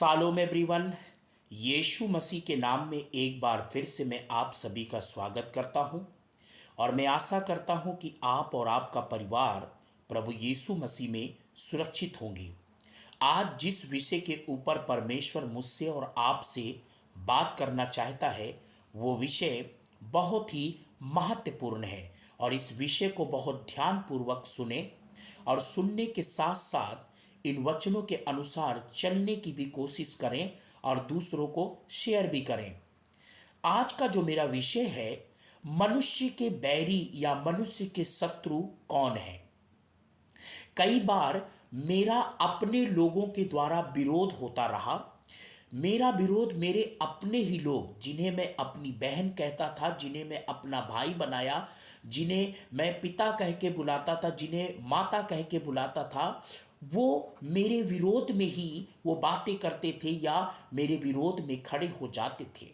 सालों में एवरीवन, यीशु मसीह के नाम में एक बार फिर से मैं आप सभी का स्वागत करता हूं और मैं आशा करता हूं कि आप और आपका परिवार प्रभु यीशु मसीह में सुरक्षित होंगे। आज जिस विषय के ऊपर परमेश्वर मुझसे और आपसे बात करना चाहता है वो विषय बहुत ही महत्वपूर्ण है और इस विषय को बहुत ध्यानपूर्वक सुने और सुनने के साथ साथ इन वचनों के अनुसार चलने की भी कोशिश करें और दूसरों को शेयर भी करें। आज का जो मेरा विषय है, मनुष्य के बैरी या मनुष्य के शत्रु कौन है। कई बार मेरा अपने लोगों के द्वारा विरोध होता रहा। मेरा विरोध मेरे अपने ही लोग, जिन्हें मैं अपनी बहन कहता था, जिन्हें मैं अपना भाई बनाया, जिन्हें मैं पिता कह के बुलाता था, जिन्हें माता कह के बुलाता था, वो मेरे विरोध में ही वो बातें करते थे या मेरे विरोध में खड़े हो जाते थे।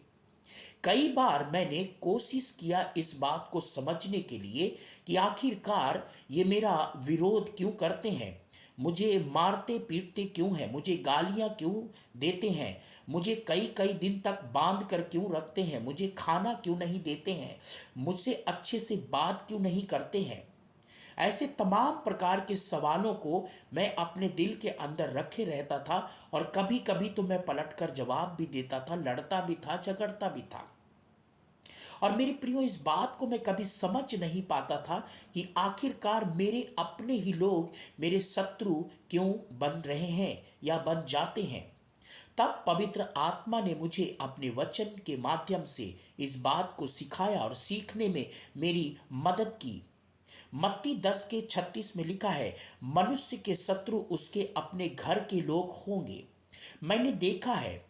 कई बार मैंने कोशिश किया इस बात को समझने के लिए कि आखिरकार ये मेरा विरोध क्यों करते हैं, मुझे मारते पीटते क्यों हैं, मुझे गालियां क्यों देते हैं, मुझे कई कई दिन तक बांध कर क्यों रखते हैं, मुझे खाना क्यों नहीं देते हैं, मुझसे अच्छे से बात क्यों नहीं करते हैं। ऐसे तमाम प्रकार के सवालों को मैं अपने दिल के अंदर रखे रहता था और कभी कभी तो मैं पलटकर जवाब भी देता था, लड़ता भी था, झगड़ता भी था। और मेरे प्रियो, इस बात को मैं कभी समझ नहीं पाता था कि आखिरकार मेरे अपने ही लोग मेरे शत्रु क्यों बन रहे हैं या बन जाते हैं। तब पवित्र आत्मा ने मुझे अपने वचन के माध्यम से इस बात को सिखाया और सीखने में मेरी मदद की। मत्ती 10:36 में लिखा है, मनुष्य के शत्रु उसके अपने घर के लोग होंगे। मैंने देखा है,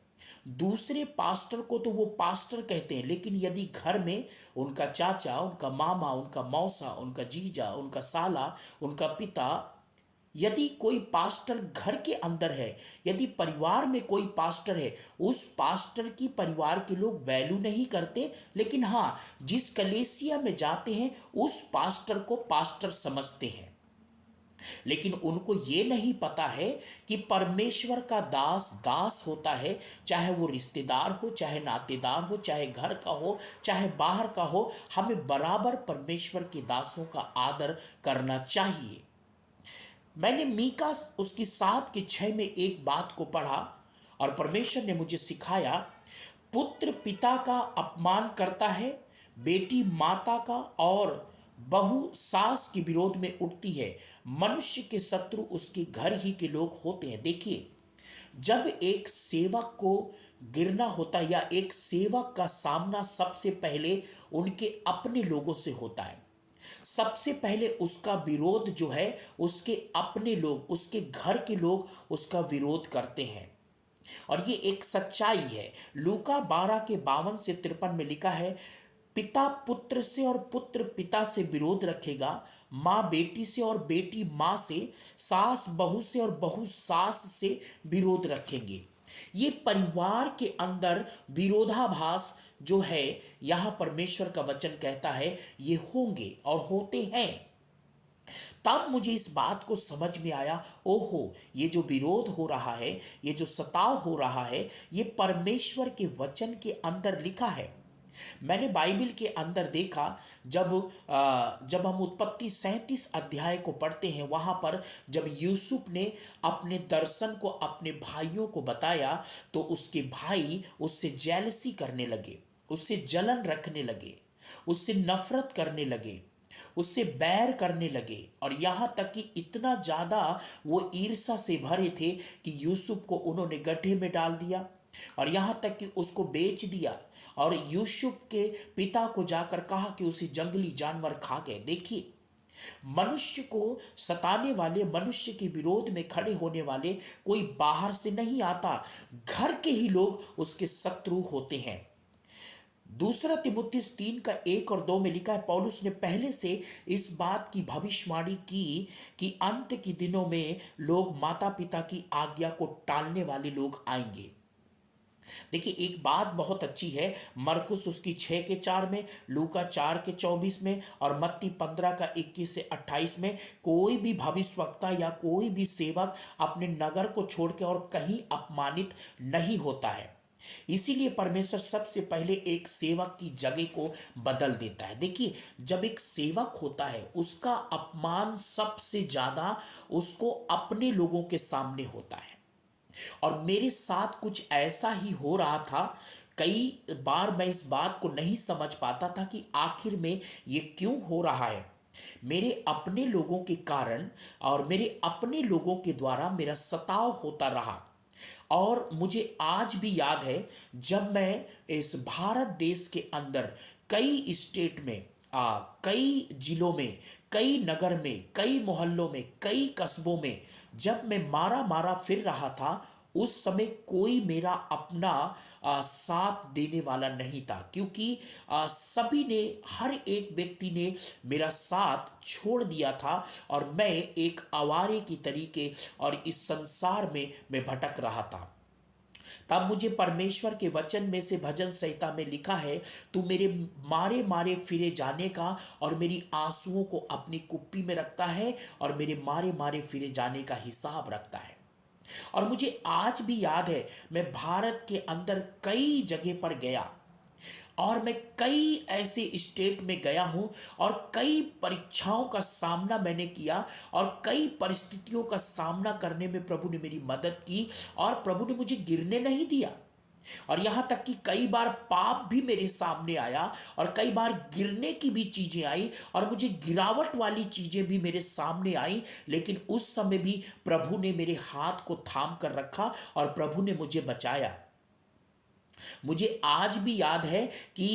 दूसरे पास्टर को तो वो पास्टर कहते हैं, लेकिन यदि घर में उनका चाचा, उनका मामा, उनका मौसा, उनका जीजा, उनका साला, उनका पिता, यदि कोई पास्टर घर के अंदर है, यदि परिवार में कोई पास्टर है, उस पास्टर की परिवार के लोग वैल्यू नहीं करते, लेकिन हाँ, जिस कलीसिया में जाते हैं उस पास्टर को पास्टर समझते हैं। लेकिन उनको ये नहीं पता है कि परमेश्वर का दास दास होता है, चाहे वो रिश्तेदार हो, चाहे नातेदार हो, चाहे घर का हो, चाहे बाहर का हो, हमें बराबर परमेश्वर के दासों का आदर करना चाहिए। मैंने मीका उसकी 7:6 में एक बात को पढ़ा और परमेश्वर ने मुझे सिखाया, पुत्र पिता का अपमान करता है, बेटी माता का, और बहू सास के विरोध में उठती है। मनुष्य के शत्रु उसके घर ही के लोग होते हैं। देखिए, जब एक सेवक को गिरना होता है या एक सेवक का सामना सबसे पहले उनके अपने लोगों से होता है, सबसे पहले उसका विरोध जो है उसके अपने लोग, उसके घर के लोग उसका विरोध करते हैं। और ये एक सच्चाई है। लूका 12:52 से 53 में लिखा है, पिता पुत्र से और पुत्र पिता से विरोध रखेगा, माँ बेटी से और बेटी माँ से, सास बहू से और बहू सास से विरोध रखेंगे। ये परिवार के अंदर विरोधाभास जो है, यहां परमेश्वर का वचन कहता है ये होंगे और होते हैं। तब मुझे इस बात को समझ में आया, ओहो, ये जो विरोध हो रहा है, ये जो सताव हो रहा है, ये परमेश्वर के वचन के अंदर लिखा है। मैंने बाइबल के अंदर देखा, जब हम उत्पत्ति 37 को पढ़ते हैं, वहां पर जब यूसुफ ने अपने दर्शन को अपने भाइयों को बताया तो उसके भाई उससे जेलसी करने लगे, उससे जलन रखने लगे, उससे नफरत करने लगे, उससे बैर करने लगे, और यहां तक कि इतना ज्यादा वो ईर्ष्या से भरे थे कि यूसुफ को उन्होंने गड्ढे में डाल दिया और यहां तक कि उसको बेच दिया। और यूसुफ के पिता को जाकर कहा कि उसे जंगली जानवर खा गए। देखिए, मनुष्य को सताने वाले, मनुष्य के विरोध में खड़े होने वाले कोई बाहर से नहीं आता, घर के ही लोग उसके शत्रु होते हैं। दूसरा तिमुथियुस 3:1 और 2 में लिखा है, पौलुस ने पहले से इस बात की भविष्यवाणी की कि अंत के दिनों में लोग माता पिता की आज्ञा को टालने वाले लोग आएंगे। देखिए, एक बात बहुत अच्छी है, मरकुस उसकी 6 के 4 में, लूका 4 के 24 में और मत्ती 15 का 21 से 28 में कोई भी भविष्यवक्ता या कोई भी सेवक अपने नगर को छोड़ के और कहीं अपमानित नहीं होता है। इसीलिए परमेश्वर सबसे पहले एक सेवक की जगह को बदल देता है। देखिए, जब एक सेवक होता है उसका अपमान सबसे ज्यादा उसको अपने लोगों के सामने होता है। और मेरे साथ कुछ ऐसा ही हो रहा था। कई बार मैं इस बात को नहीं समझ पाता था कि आखिर में ये क्यों हो रहा है। मेरे अपने लोगों के कारण और मेरे अपने लोगों के द्वारा मेरा सताव होता रहा। और मुझे आज भी याद है, जब मैं इस भारत देश के अंदर कई स्टेट में कई जिलों में, कई नगर में, कई मोहल्लों में, कई कस्बों में जब मैं मारा मारा फिर रहा था, उस समय कोई मेरा अपना साथ देने वाला नहीं था, क्योंकि सभी ने, हर एक व्यक्ति ने मेरा साथ छोड़ दिया था और मैं एक आवारे की तरीके और इस संसार में मैं भटक रहा था। तब मुझे परमेश्वर के वचन में से भजन संहिता में लिखा है, तू मेरे मारे मारे फिरे जाने का और मेरी आंसुओं को अपनी कुप्पी में रखता है और मेरे मारे मारे फिरे जाने का हिसाब रखता है। और मुझे आज भी याद है, मैं भारत के अंदर कई जगह पर गया और मैं कई ऐसे स्टेट में गया हूं और कई परीक्षाओं का सामना मैंने किया और कई परिस्थितियों का सामना करने में प्रभु ने मेरी मदद की और प्रभु ने मुझे गिरने नहीं दिया। और यहां तक कि कई बार पाप भी मेरे सामने आया और कई बार गिरने की भी चीजें आई और मुझे गिरावट वाली चीजें भी मेरे सामने आई, लेकिन उस समय भी प्रभु ने मेरे हाथ को थाम कर रखा और प्रभु ने मुझे बचाया। मुझे आज भी याद है कि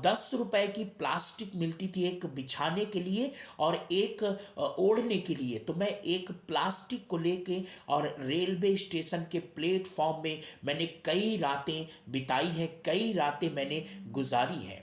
10 रुपए की प्लास्टिक मिलती थी एक बिछाने के लिए और एक ओढ़ने के लिए। तो मैं एक प्लास्टिक को लेके और रेलवे स्टेशन के प्लेटफॉर्म में मैंने कई रातें बिताई हैं, कई रातें मैंने गुजारी हैं।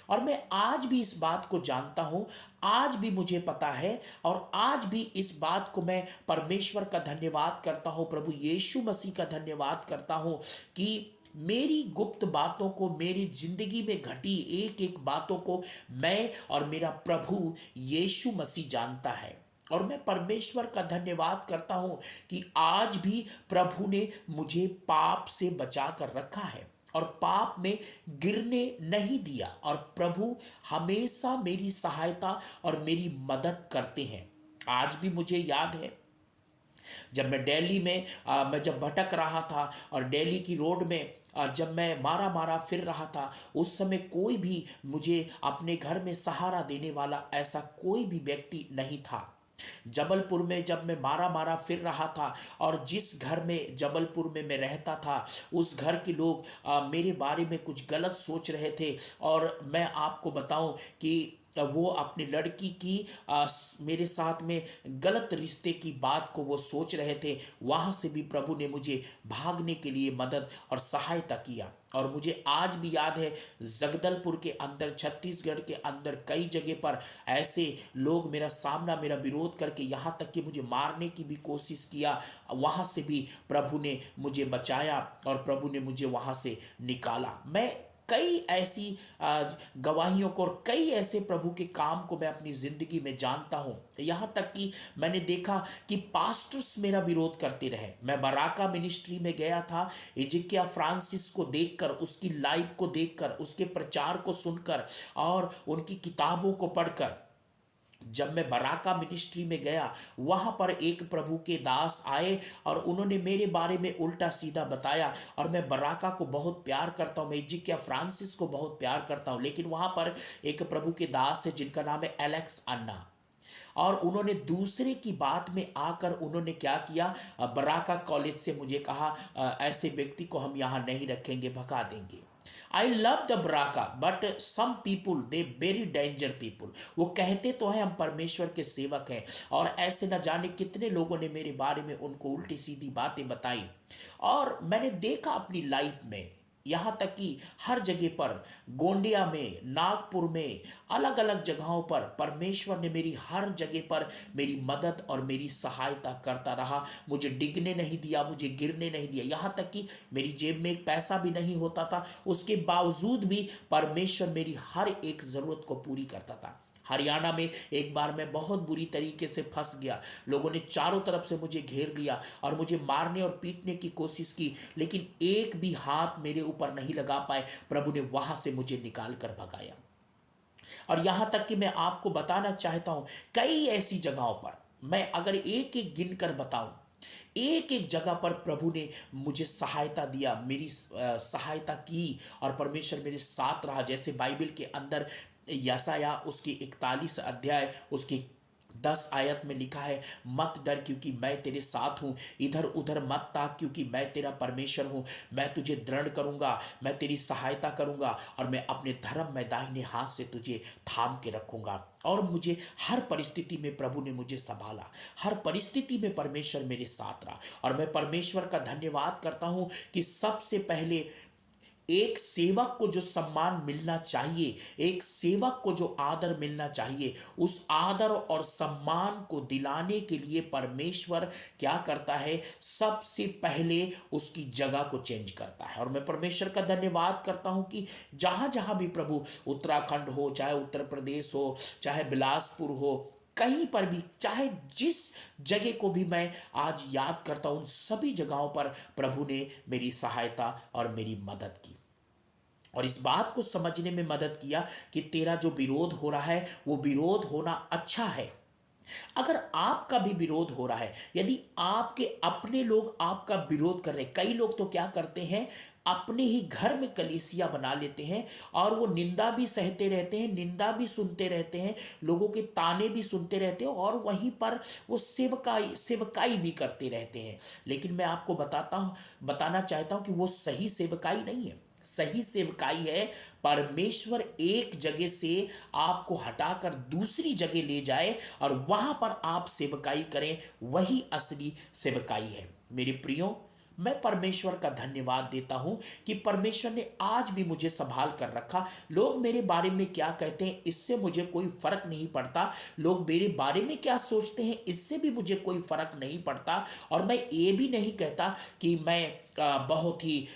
और मैं आज भी इस बात को जानता हूं, आज भी मुझे पता है और आज भी इस बात को मैं परमेश्वर का धन्यवाद करता हूं, प्रभु यीशु मसीह का धन्यवाद करता हूं कि मेरी गुप्त बातों को, मेरी जिंदगी में घटी एक एक बातों को मैं और मेरा प्रभु यीशु मसीह जानता है। और मैं परमेश्वर का धन्यवाद करता हूं कि आज भी प्रभु ने मुझे पाप से बचा कर रखा है और पाप में गिरने नहीं दिया और प्रभु हमेशा मेरी सहायता और मेरी मदद करते हैं। आज भी मुझे याद है, जब मैं दिल्ली में मैं जब भटक रहा था और दिल्ली की रोड में और जब मैं मारा मारा फिर रहा था, उस समय कोई भी मुझे अपने घर में सहारा देने वाला ऐसा कोई भी व्यक्ति नहीं था। जबलपुर में जब मैं मारा मारा फिर रहा था और जिस घर में जबलपुर में मैं रहता था, उस घर के लोग मेरे बारे में कुछ गलत सोच रहे थे। और मैं आपको बताऊं कि वो अपनी लड़की की मेरे साथ में गलत रिश्ते की बात को वो सोच रहे थे। वहां से भी प्रभु ने मुझे भागने के लिए मदद और सहायता किया। और मुझे आज भी याद है, जगदलपुर के अंदर, छत्तीसगढ़ के अंदर कई जगह पर ऐसे लोग मेरा सामना, मेरा विरोध करके यहाँ तक कि मुझे मारने की भी कोशिश किया। वहाँ से भी प्रभु ने मुझे बचाया और प्रभु ने मुझे वहाँ से निकाला। मैं कई ऐसी गवाहियों को और कई ऐसे प्रभु के काम को मैं अपनी ज़िंदगी में जानता हूँ। यहाँ तक कि मैंने देखा कि पास्टर्स मेरा विरोध करते रहे। मैं बराका मिनिस्ट्री में गया था, इजिकिया फ्रांसिस को देखकर, उसकी लाइफ को देखकर, उसके प्रचार को सुनकर और उनकी किताबों को पढ़कर जब मैं बराका मिनिस्ट्री में गया, वहां पर एक प्रभु के दास आए और उन्होंने मेरे बारे में उल्टा सीधा बताया। और मैं बराका को बहुत प्यार करता हूं, मैं इजिकिया फ्रांसिस को बहुत प्यार करता हूं, लेकिन वहां पर एक प्रभु के दास है जिनका नाम है एलेक्स अन्ना। और उन्होंने दूसरे की बात में आकर उन्होंने क्या किया, बराका कॉलेज से मुझे कहा ऐसे व्यक्ति को हम यहाँ नहीं रखेंगे, भगा देंगे। आई लव द ब्राका but some people they very danger people. वो कहते तो हैं हम परमेश्वर के सेवक हैं और ऐसे न जाने कितने लोगों ने मेरे बारे में उनको उल्टी सीधी बातें बताई। और मैंने देखा अपनी लाइफ में यहाँ तक कि हर जगह पर, गोंडिया में, नागपुर में, अलग अलग जगहों पर परमेश्वर ने मेरी हर जगह पर मेरी मदद और मेरी सहायता करता रहा। मुझे डिगने नहीं दिया, मुझे गिरने नहीं दिया। यहाँ तक कि मेरी जेब में एक पैसा भी नहीं होता था, उसके बावजूद भी परमेश्वर मेरी हर एक ज़रूरत को पूरी करता था। हरियाणा में एक बार मैं बहुत बुरी तरीके से फंस गया। लोगों ने चारों तरफ से मुझे घेर लिया और मुझे मारने और पीटने की कोशिश की, लेकिन एक भी हाथ मेरे ऊपर नहीं लगा पाए। प्रभु ने वहां से मुझे निकाल कर भगाया। और यहां तक कि मैं आपको बताना चाहता हूं, कई ऐसी जगहों पर मैं अगर एक एक गिन कर बताऊं, एक एक जगह पर प्रभु ने मुझे सहायता दिया, मेरी सहायता की और परमेश्वर मेरे साथ रहा। जैसे बाइबल के अंदर यशायाह उसकी 41 अध्याय उसकी 10 आयत में लिखा है, मत डर क्योंकि मैं तेरे साथ हूँ, इधर उधर मत ताक क्योंकि मैं तेरा परमेश्वर हूँ। मैं तुझे दृढ़ करूँगा, मैं तेरी सहायता करूँगा और मैं अपने धर्म में दाहिने हाथ से तुझे थाम के रखूँगा। और मुझे हर परिस्थिति में प्रभु ने मुझे संभाला, हर परिस्थिति में परमेश्वर मेरे साथ रहा। और मैं परमेश्वर का धन्यवाद करता हूँ कि सबसे पहले एक सेवक को जो सम्मान मिलना चाहिए, एक सेवक को जो आदर मिलना चाहिए, उस आदर और सम्मान को दिलाने के लिए परमेश्वर क्या करता है, सबसे पहले उसकी जगह को चेंज करता है। और मैं परमेश्वर का धन्यवाद करता हूं कि जहां जहां भी प्रभु, उत्तराखंड हो, चाहे उत्तर प्रदेश हो, चाहे बिलासपुर हो, कहीं पर भी, चाहे जिस जगह को भी मैं आज याद करता हूं, उन सभी जगहों पर प्रभु ने मेरी सहायता और मेरी मदद की और इस बात को समझने में मदद किया कि तेरा जो विरोध हो रहा है वो विरोध होना अच्छा है। अगर आपका भी विरोध हो रहा है, यदि आपके अपने लोग आपका विरोध कर रहे हैं, कई लोग तो क्या करते हैं, अपने ही घर में कलीसिया बना लेते हैं और वो निंदा भी सहते रहते हैं, निंदा भी सुनते रहते हैं, लोगों के ताने भी सुनते रहते हैं और वहीं पर वो सेवकाई सेवकाई भी करते रहते हैं। लेकिन मैं आपको बताना चाहता हूं कि वो सही सेवकाई नहीं है। सही सेवकाई है परमेश्वर एक जगह से आपको हटाकर दूसरी जगह ले जाए और वहां पर आप सेवकाई करें, वही असली सेवकाई है। मेरे प्रियो, मैं परमेश्वर का धन्यवाद देता हूं कि परमेश्वर ने आज भी मुझे संभाल कर रखा। लोग मेरे बारे में क्या कहते हैं इससे मुझे कोई फर्क नहीं पड़ता, लोग मेरे बारे में क्या सोचते हैं इससे भी मुझे कोई फर्क नहीं पड़ता। और मैं ये भी नहीं कहता कि मैं बहुत ही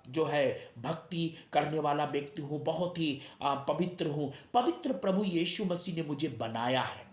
जो है भक्ति करने वाला व्यक्ति हूँ, बहुत ही पवित्र हूँ। पवित्र प्रभु यीशु मसीह ने मुझे बनाया है,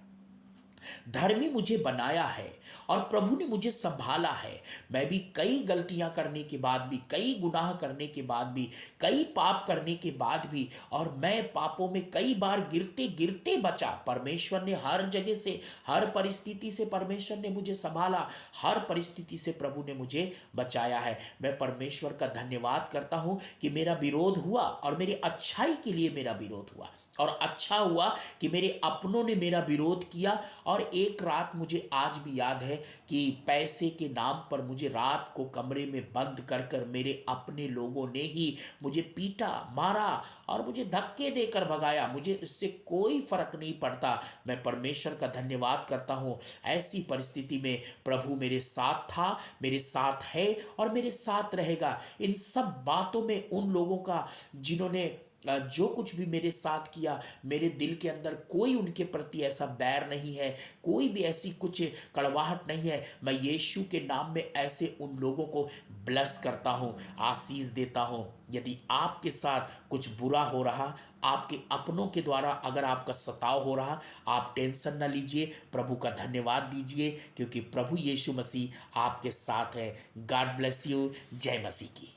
धर्मी मुझे बनाया है और प्रभु ने मुझे संभाला है। मैं भी कई गलतियां करने के बाद भी, कई गुनाह करने के बाद भी, कई पाप करने के बाद भी, और मैं पापों में कई बार गिरते गिरते बचा। परमेश्वर ने हर जगह से, हर परिस्थिति से परमेश्वर ने मुझे संभाला, हर परिस्थिति से प्रभु ने मुझे बचाया है। मैं परमेश्वर का धन्यवाद करता हूं कि मेरा विरोध हुआ और मेरी अच्छाई के लिए मेरा विरोध हुआ। और अच्छा हुआ कि मेरे अपनों ने मेरा विरोध किया। और एक रात मुझे आज भी याद है कि पैसे के नाम पर मुझे रात को कमरे में बंद कर कर मेरे अपने लोगों ने ही मुझे पीटा, मारा और मुझे धक्के देकर भगाया। मुझे इससे कोई फर्क नहीं पड़ता। मैं परमेश्वर का धन्यवाद करता हूँ, ऐसी परिस्थिति में प्रभु मेरे साथ था, मेरे साथ है और मेरे साथ रहेगा। इन सब बातों में उन लोगों का जिन्होंने जो कुछ भी मेरे साथ किया, मेरे दिल के अंदर कोई उनके प्रति ऐसा बैर नहीं है, कोई भी ऐसी कुछ कड़वाहट नहीं है। मैं यीशु के नाम में ऐसे उन लोगों को ब्लेस करता हूँ, आशीष देता हूँ। यदि आपके साथ कुछ बुरा हो रहा, आपके अपनों के द्वारा अगर आपका सताव हो रहा, आप टेंशन ना लीजिए, प्रभु का धन्यवाद दीजिए क्योंकि प्रभु यीशु मसीह आपके साथ है। God bless you. जय मसीह की।